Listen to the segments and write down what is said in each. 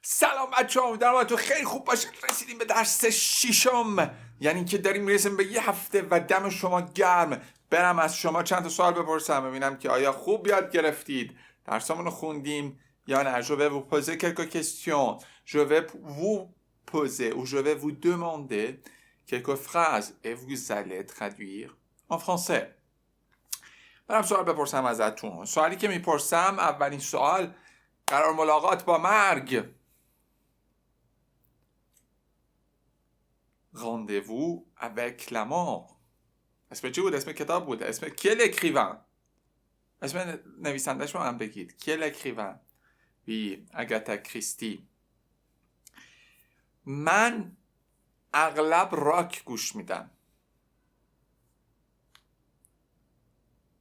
سلام بچه‌ها، امیدوارم تو خیلی خوب باشید. رسیدیم به درس ششم، یعنی که داریم میرسیم به یه هفته و دم شما گرم. برم از شما چند تا سوال بپرسم ببینم که آیا خوب یاد گرفتید، درسامون رو خوندیم یا نه. Je vais vous poser quelques questions. Je vais vous poser ou je vais vous demander quelques phrases et vous allez traduire en français. برم سوال بپرسم ازتون. سوالی که میپرسم، اولین سوال: قرار ملاقات با مرگ. Rendez-vous avec la mort. اسم چی بود؟ اسم کتاب بود. اسم Quel écrivain. اسم نویسنده‌ش رو هم بگید. Quel écrivain. وی اگاتا کریستی. من اغلب راک گوش میدم.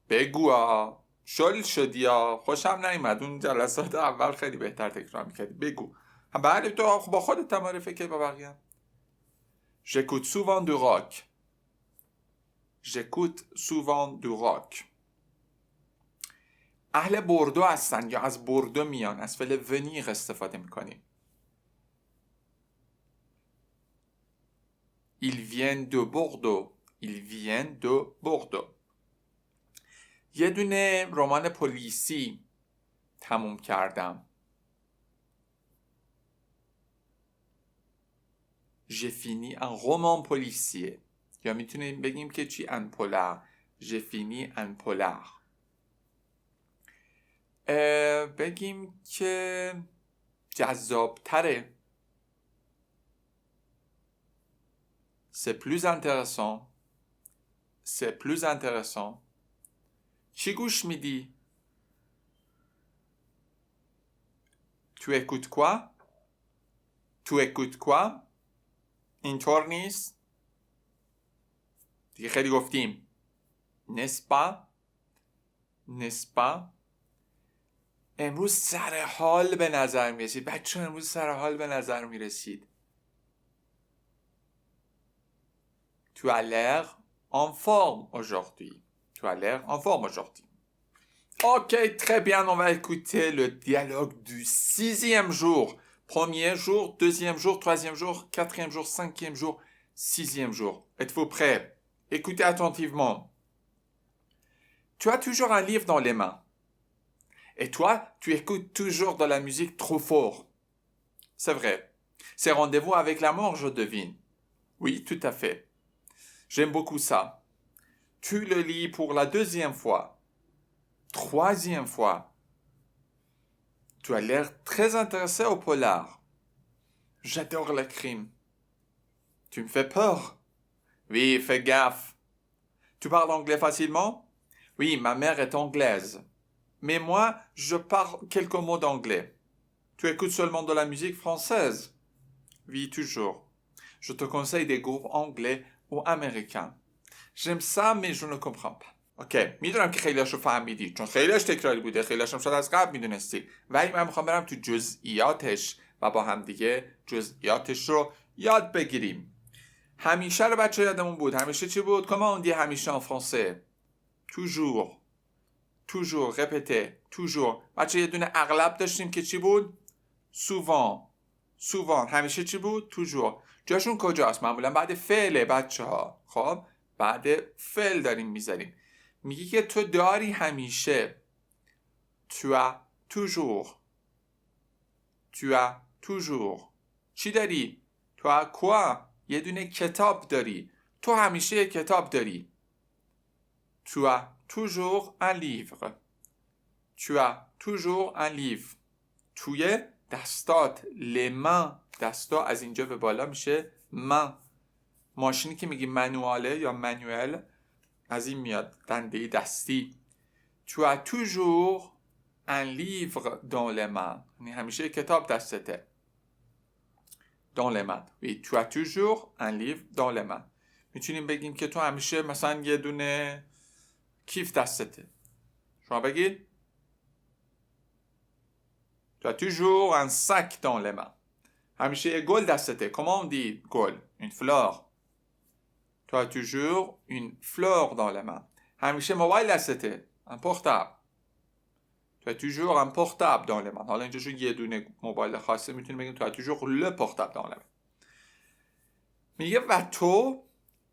بگو شل شدی یا خوشم نیومد. اون جلسات اول خیلی بهتر تکرار میکردی. بگو. بله تو با خودت معرفی کنی با بقیه. J'écoute souvent du rock. J'écoute souvent du rock. اهل بوردو هستن یا از بوردو میان. از فعل venir استفاده میکنیم. Ils viennent de Bordeaux. Ils viennent de Bordeaux. یه دونه رمان پلیسی تموم کردم. J'ai fini un roman policier. یا میتونیم بگیم که چی؟ un polar. J'ai fini un polar. بگیم که جذابتره. C'est plus intéressant. C'est plus intéressant. چی گوش میدی؟ Tu écoutes quoi? Tu écoutes quoi? اینطور نیست؟ دیگه خیلی گفتیم. N'est-ce pas? N'est-ce pas? امروز سر حال به نظر میرسید. بچه امروز سر حال به نظر میرسید. Tu as l'air en forme aujourd'hui. Tu as l'air en forme aujourd'hui. Ok, très bien. On va écouter le dialogue du 6e jour. Premier jour, deuxième jour, troisième jour, quatrième jour, cinquième jour, sixième jour. Êtes-vous prêts? Écoutez attentivement. Tu as toujours un livre dans les mains. Et toi, tu écoutes toujours de la musique trop fort. C'est vrai. C'est rendez-vous avec la mort, je devine. Oui, tout à fait. J'aime beaucoup ça. Tu le lis pour la deuxième fois. Troisième fois. Tu as l'air très intéressé au polar. J'adore le crime. Tu me fais peur. Oui, fais gaffe. Tu parles anglais facilement? Oui, ma mère est anglaise. Mais moi, je parle quelques mots d'anglais. Tu écoutes seulement de la musique française? Oui, toujours. Je te conseille des groupes anglais ou américains. J'aime ça, mais je ne comprends pas. اوکی، میدونم که خیلیاشو فهمیدی چون خیلیاش تکراری بوده، خیلیاش هم شاید از قبل میدونستی، ولی من میخوام برم تو جزئیاتش و با هم دیگه جزئیاتش رو یاد بگیریم. همیشه رو بچه یادمون بود. همیشه چی بود؟ comment on dit همیشه en français? toujours. toujours. répétez. toujours. بچه یه دونه اغلب داشتیم که چی بود؟ souvent. souvent. همیشه چی بود؟ toujours. جاشون کجاست؟ معمولا بعد فعله بچه ها. خب بعد فعل داریم میذاریم. میگی که تو داری همیشه. Tu as toujours. Tu as toujours. چی داری؟ Tu as quoi؟ یه دونه کتاب داری. تو همیشه یه کتاب داری. Tu as toujours un livre. Tu as toujours un livre. توی دستات. les mains. دستا از اینجا به بالا میشه main. ماشینی که میگی منواله یا منوال از این میاد، دنده دستی. Tu as toujours un livre dans les mains. یعنی همیشه کتاب دستته. dans les mains. Oui, tu as toujours un livre dans les mains. میتونیم بگیم که تو همیشه مثلا یه دونه کیف دستته. شما بگید Tu as toujours un sac dans les mains. همیشه یه گل دستته. Comment on dit گل؟ Une fleur. Tu as toujours une fleur dans les mains. همیشه موبایل دستته. Un portable. تو as toujours un portable dans les mains. حالا اینجا چون یه دونه موبایل خاصه میتونیم بگیم تو as toujours le portable dans les mains. میگه و تو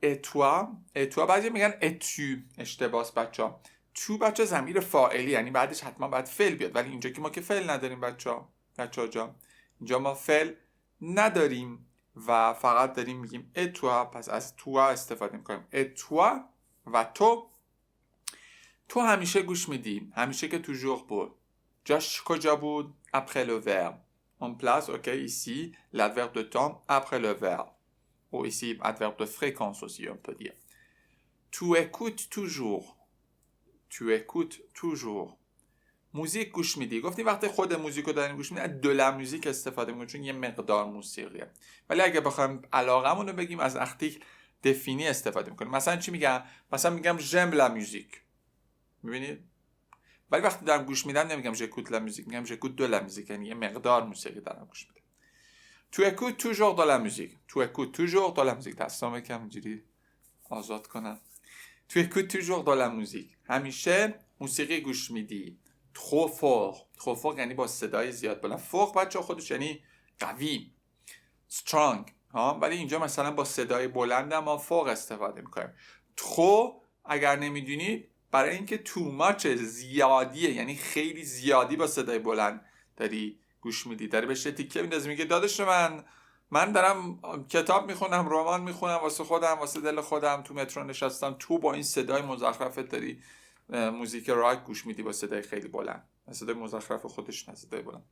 اتوا بعضی میگن اتو، اشتباس بچه‌ها. تو بچه ضمیر فاعلی، یعنی بعدش حتما باید فعل بیاد، ولی اینجا که ما که فعل نداریم بچه‌ها جان، اینجا ما فعل نداریم و فقط داریم میگیم اتوا، پس از تو استفاده میکنیم. اتوا و تو همیشه گوش میدی، همیشه که toujours بود. جاش کجا بود؟ après le verbe. On place, ok, ici, l'adverbe de temps après le verbe. Ou ici, adverbe de fréquence aussi, on peut dire. Tu écoutes toujours. Tu écoutes toujours. موزیک گوش میدی. گفتیم وقتی خود موزیک رو داریم گوش میدی از دل موزیک استفاده میکنیم چون یه مقدار موسیقیه. ولی اگه بخوایم علاقمون رو بگیم از ارتیکل دفینی استفاده میکنیم. مثلا چی میگم؟ مثلا میگم j'aime la musique. میبینید؟ ولی وقتی دارم گوش میدم نمیگم j'écoute la musique، میگم j'écoute de la musique، یعنی یه مقدار موسیقی دارم گوش میدم. Tu écoutes toujours de la musique. Tu écoutes toujours de la musique. دستام یکم اینجوری آزاد کنم. Tu écoutes toujours de la musique. همیشه موسیقی گوش میدی. trop fort یعنی با صدای زیاد بلند. fort بچه خودش یعنی قوی، strong ها، ولی اینجا مثلا با صدای بلند ما فوق استفاده میکنیم. trop اگر نمیدونید برای اینکه too much زیادیه، یعنی خیلی زیادی با صدای بلند داری گوش میدی، داری بهش تیکه میندازی میگه داداش من دارم کتاب میخونم، رمان میخونم واسه خودم، واسه دل خودم، تو مترو نشستم، تو با این صدای مزخرفت داری موزیک راک گوش میدی با صدای خیلی بلند، صدای مزخرف خودش نه، صدای بلند.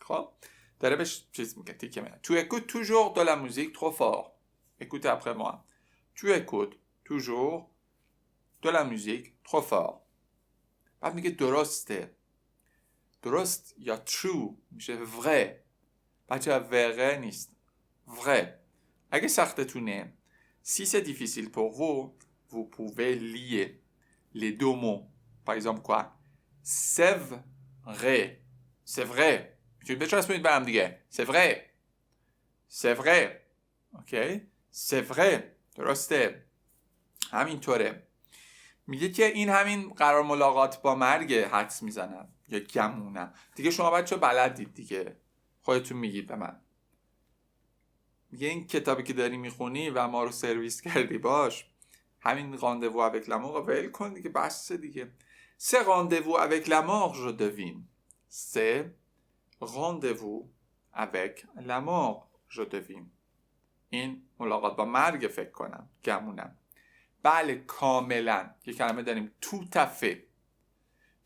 خب داره بهش چیز میگه، تیکه میندازه. Tu écoutes toujours de la musique trop fort. Écoute après moi. Tu écoutes toujours de la musique trop fort. بعد میگه درست یا true میشه vrai. بچه vrai نیست، vrai. اگه سختتونه، si c'est difficile pour vous, vous pouvez lier les deux mots. Par exemple quoi? C'est vrai. میتونید بچسبونید به هم دیگه. c'est vrai. ok? c'est vrai. درسته. همینطوره. میگه که این همین قرار ملاقات با مرگ حدس میزنم یا گمونم. دیگه شما بچه بلدید دیگه، خودتون میگید به من. میگه این کتابی که داری میخونی و ما رو سرویس کردی باش، همین rendez-vous avec l'amour ول کن دیگه، بس دیگه. c'est rendez-vous avec l'amour je devine. c'est rendez-vous avec l'amour je devine. این ملاقات با مرگ فکر کنم، گمونم. بله کاملا. یه کلمه داریم tout à fait.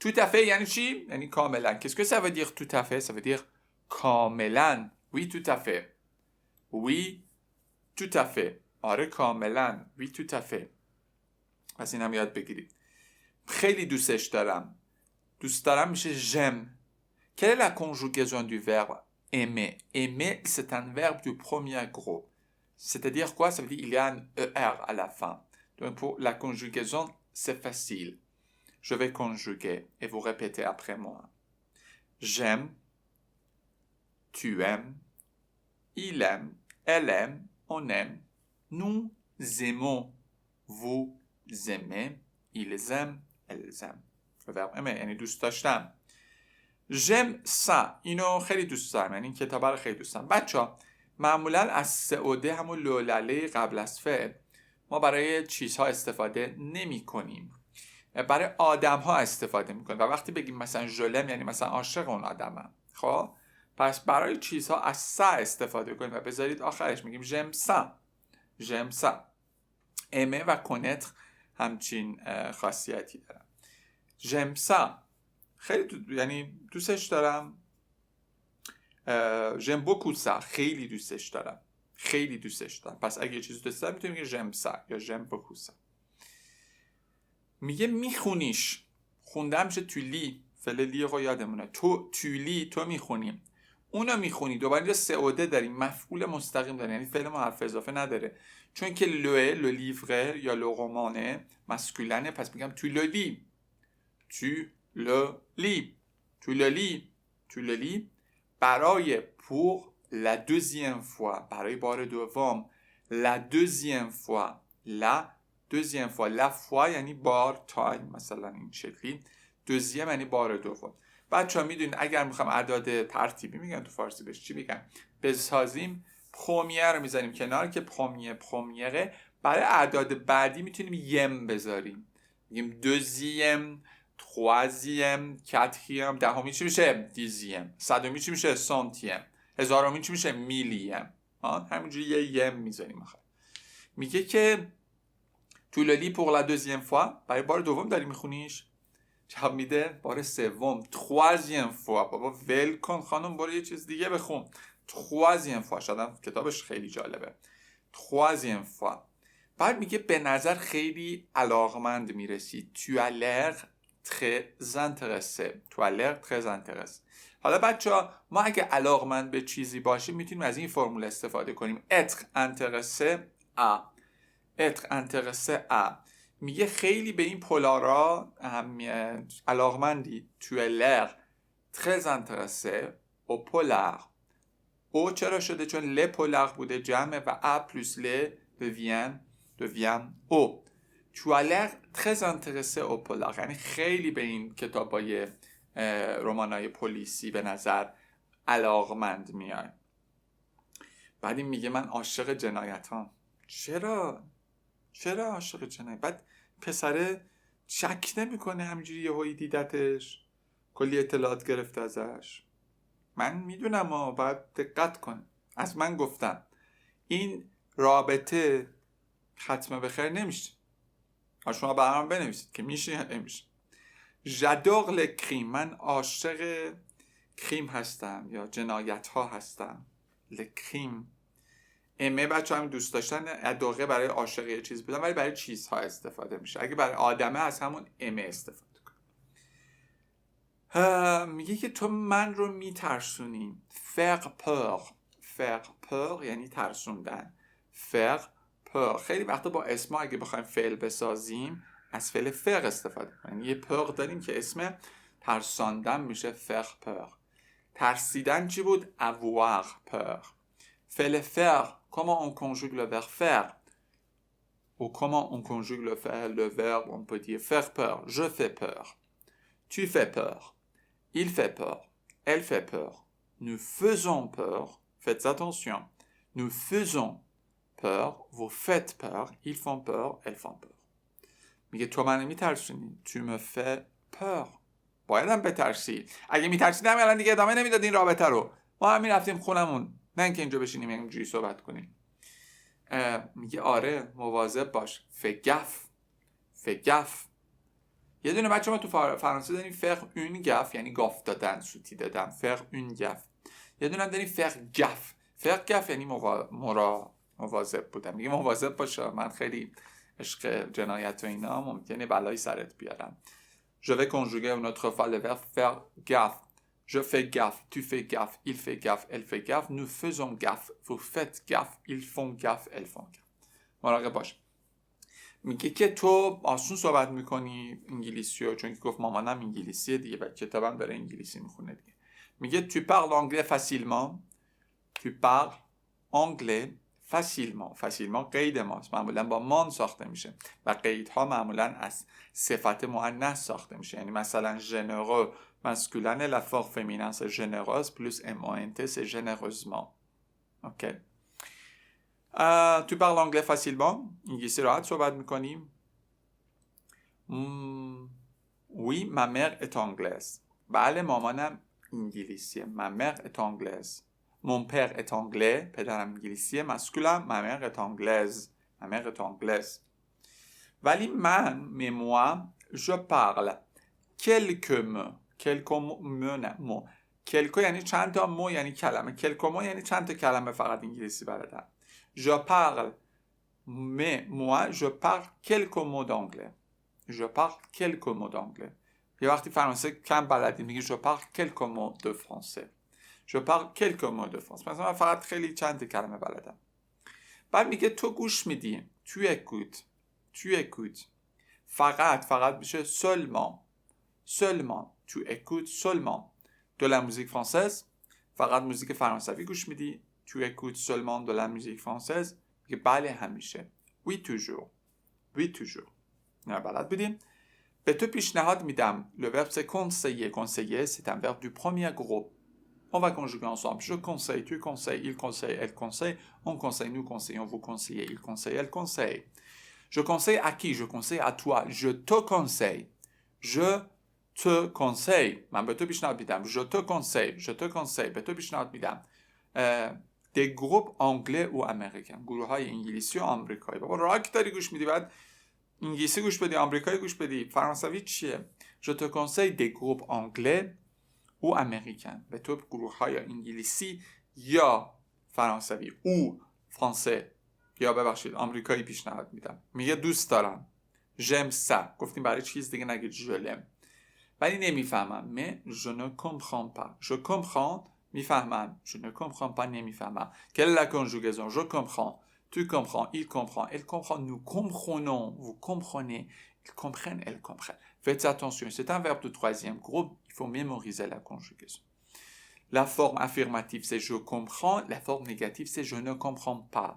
tout à fait یعنی چی؟ یعنی کاملا. Qu'est-ce que ça veut dire tout à fait? Ça veut dire کاملا. oui tout à fait. oui tout à fait. آره کاملا. oui tout à fait. پس این هم یاد بگیرید. خیلی دوستش دارم. دوست دارم میشه j'aime. Quelle est la conjugaison du verbe aimer? Aimer, c'est un verbe du premier groupe. C'est-à-dire quoi? Ça veut dire il y a un ER à la fin. Donc pour la conjugaison, c'est facile. Je vais conjuguer et vous répétez après moi. J'aime, tu aimes, il aime, elle aime, on aime, nous aimons, vous aimez, ils aiment, elles aiment. Le verbe aimer, یعنی دوست داشتم. j'aime ça. اینو خیلی دوست دارم، یعنی این کتاب رو خیلی دوست دارم. بچه‌ها معمولا از سعوده همون لولله قبل از فعل ما برای چیزها استفاده نمی کنیم، برای آدم ها استفاده می کنیم. و وقتی بگیم مثلا ژلم یعنی مثلا عاشق اون آدمم. خب پس برای چیزها از سا استفاده کنیم و بذارید آخرش میگیم j'aime ça. aimer و connaître همچین خاصیتی دارن. j'aime ça خیلی یعنی دوستش دارم. j'aime beaucoup ça خیلی دوستش دارم. پس اگه یه چیز دوست دارم میتونیم بگیم j'aime ça یا j'aime beaucoup ça. میگه میخونیش. خوندم میشه tu lis. فعل لی رو یادمونه. tu lis تو میخونی. اونو میخونی. دوباره اینجا سعوده داریم، مفعول مستقیم داریم، یعنی فعل ما حرف اضافه نداره. چون که le livre یا le roman masculin، پس میگم tu le lis. tu le lis برای pour la deuxième fois، برای بار دوم. la deuxième fois la fois یعنی بار، تایم مثلا این شکلی. deuxième یعنی بار دوم. بچه ها میدونید اگر میخوام اعداد ترتیبی میگن تو فارسی بهش چی میگن بسازیم، پرومیه رو میذاریم کنار که پرومیره. برای اعداد بعدی میتونیم یم بذاریم، میگیم دوزیم، تروازیم، کاترییم، دهمی چی میشه دیزیم، صدومی چی میشه سانتیم، هزارمی چی میشه میلیم. همینجوری یه یم میذاریم. میگه که تو للی pour la deuxième fois، برای بار دوم داری میخونیش؟ جواب میده بار سوم troisième fois. بابا ول کن خانم، برو یه چیز دیگه بخون. troisième fois، شاید کتابش خیلی جالبه. troisième fois. بعد میگه به نظر خیلی علاقمند میرسی. tu as l'air très intéressé. tu as l'air très intéressé. حالا بچه‌ها ما اگه علاقمند به چیزی باشیم میتونیم از این فرمول استفاده کنیم. être intéressé à. être intéressé à. میگه خیلی به این پولارا علاقمندی. tu as l'air très intéressé au polar. او چرا شده؟ چون ل پولار بوده جمعه و ا پلوس ل devient او. tu as l'air très intéressé au polar، یعنی خیلی به این کتابای رمانای پلیسی به نظر علاقمند میای. بعد این میگه من عاشق جنایتام. چرا عاشق جنایت؟ بعد پسره شک نمیکنه، همینجوری یهویی دیدتش، کلی اطلاعات گرفته ازش. من میدونم باید دقت کن. از من گفتم این رابطه ختم به خیر نمیشه. شما برام بنویسید که میشه نمیشه. j'adore le crime، من عاشق کریم هستم یا جنایت ها هستم. le crime. امه بچه هم دوست داشتن، ادوغه برای عاشق یه چیز بودن، ولی برای چیزها استفاده میشه. اگه برای آدمه از همون امه استفاده کن. میگه که تو من رو میترسونی. faire peur یعنی ترسوندن. faire peur. خیلی وقتا با اسما اگه بخوایم فعل بسازیم از فعل faire استفاده کنیم. یه peur داریم که اسم ترساندن میشه faire peur. ترسیدن چی بود؟ avoir peur. فعل faire، comment on conjugue le verbe faire? Ou comment on conjugue le verbe? On peut dire faire peur. Je fais peur. Tu fais peur. Il fait peur. Elle fait peur. Nous faisons peur. Faites attention. Nous faisons peur. Vous faites peur. Ils font peur. Elles font peur. میگه تو من میترسونی. Tu me fais peur. باید هم بترسی. اگه میترسیدم الان دیگه ادامه نمیداد این رابطه رو. ما هم میرفتیم خونمون. نه اینکه اینجا بشینیم اینجوری صحبت کنیم. میگه آره مواظب باش. fais gaffe. یه دونه بچه ما تو فرانسه داریم faire une gaffe یعنی گاف دادن، سوتی دادن. faire une gaffe. یه دونه داریم faire gaffe یعنی مواظب بودن. میگه مواظب باش، من خیلی عشق جنایت و اینا، ممکنه بلایی سرت بیارم. je vais conjuguer une autre fois le verbe faire gaffe. Je fais gaffe, tu fais gaffe, il fait gaffe, elle fait gaffe, nous faisons gaffe, vous faites gaffe, ils font gaffe, elles font gaffe. مراقب باش. میگه که تو آسون صحبت میکنی انگلیسیو، چون که گفت مامانم انگلیسیه دیگه و کتابم داره انگلیسی میخونه دیگه. میگه tu parles anglais facilement. tu parles anglais facilement قید ماست، معمولا با مان ساخته میشه و قیدها معمولا از صفت مؤنث ساخته میشه. یعنی مثلا généreux masculin et la forme féminin c'est généreuse plus MONT c'est généreusement. OK. tu parles anglais facilement. انگلیسی راحت صحبت میکنیم. oui ma mère est anglaise. بله مامانم انگلیسیه. ma mère est anglaise. mon père est anglais. پدرم انگلیسیه. masculin ma mère est anglaise. ma mère est anglaise. ولی من mais moi je parle quelques mots. quelques یعنی چند تا مو یعنی کلمه. quelques mots یعنی چند تا کلمه فقط انگلیسی بلدم. je parle mais moi je parle quelques mots d'anglais. je parle quelques mots d'anglais. یه وقتی فرانسه کم بلدی میگی je parle quelques mots de français. je parle quelques mots de français. مثلا من فقط خیلی چند تا کلمه بلدم. بعد میگه تو گوش میدی. tu écoutes. فقط میشه seulement. tu écoutes seulement de la musique française. فقط موزیک فرانسوی گوش میدی. tu écoutes seulement de la musique française. میگه بله همیشه. oui toujours. نه بلد بودیم. به تو پیشنهاد میدم. Le verbe c'est conseiller. Conseiller, c'est un verbe du premier groupe. On va conjuguer ensemble. Je conseille, tu conseilles, il conseille, elle conseille, on conseille, nous conseillons, vous conseillez, il conseille, elle conseille. Je conseille à qui? Je conseille à toi. Je te conseille. Je te conseille. من به تو پیشنهاد میدم. Je te conseille. Je te conseille. به تو پیشنهاد میدم. des groupes anglais ou américains. گروه های انگلیسی و آمریکایی. بابا راک داری گوش میدی، بعد انگلیسی گوش بدی، آمریکایی گوش بدی. فرانسوی چیه؟ Je te conseille des groupes anglais ou américains. به تو گروه های انگلیسی یا فرانسوی او فرانسه یا ببخشید آمریکایی پیشنهاد میدم. میگه دوست دارم. j'aime ça. گفتیم برای چیز دیگه نگید je l'aime. ولی نمیفهمم. mais je ne comprends pas. je comprends میفهمم. je ne comprends pas نمیفهمم. quelle est la conjugaison? je comprends. tu comprends. il comprend. elle comprend. nous comprenons. vous comprenez. ils comprennent. elles comprennent. Faites attention. C'est un verbe de troisième groupe. Il faut mémoriser la conjugaison. La forme affirmative, c'est je comprends. La forme négative, c'est je ne comprends pas.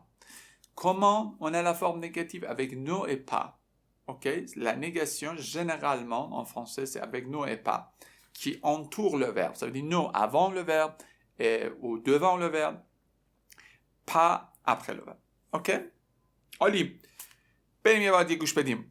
Comment on a la forme négative? Avec no et pas. Ok? La négation, généralement, en français, c'est avec no et pas, qui entoure le verbe. Ça veut dire no avant le verbe ou devant le verbe, pas après le verbe. Ok? Oli,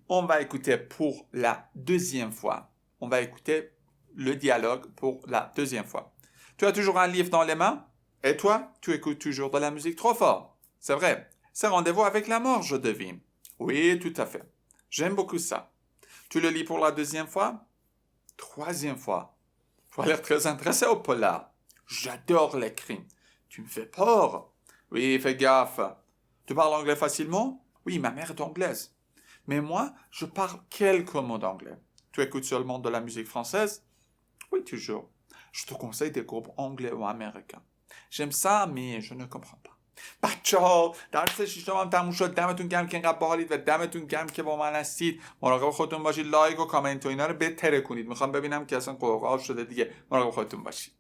on va écouter pour la deuxième fois. On va écouter le dialogue pour la deuxième fois. Tu as toujours un livre dans les mains? Et toi, tu écoutes toujours de la musique trop fort? C'est vrai. C'est rendez-vous avec la mort, je devine. Oui, tout à fait. J'aime beaucoup ça. Tu le lis pour la deuxième fois? Troisième fois. Tu as l'air très intéressé au polar. J'adore les crimes. Tu me fais peur. Oui, fais gaffe. Tu parles anglais facilement? Oui, ma mère est anglaise. Mais moi, je parle quelques mots d'anglais. Tu écoutes seulement de la musique française? Oui, toujours. Je te conseille des groupes anglais ou américains. J'aime ça, mais je ne comprends pas. بچه‌ها درس ششم هم تموم شد. دمتون گرم که اینقدر باحالید و دمتون گرم که با من هستید. مراقب خودتون باشید. لایک و کامنت و اینا رو بتره کنید. میخوام ببینم که اصلا قوقا شده دیگه. مراقب خودتون باشید.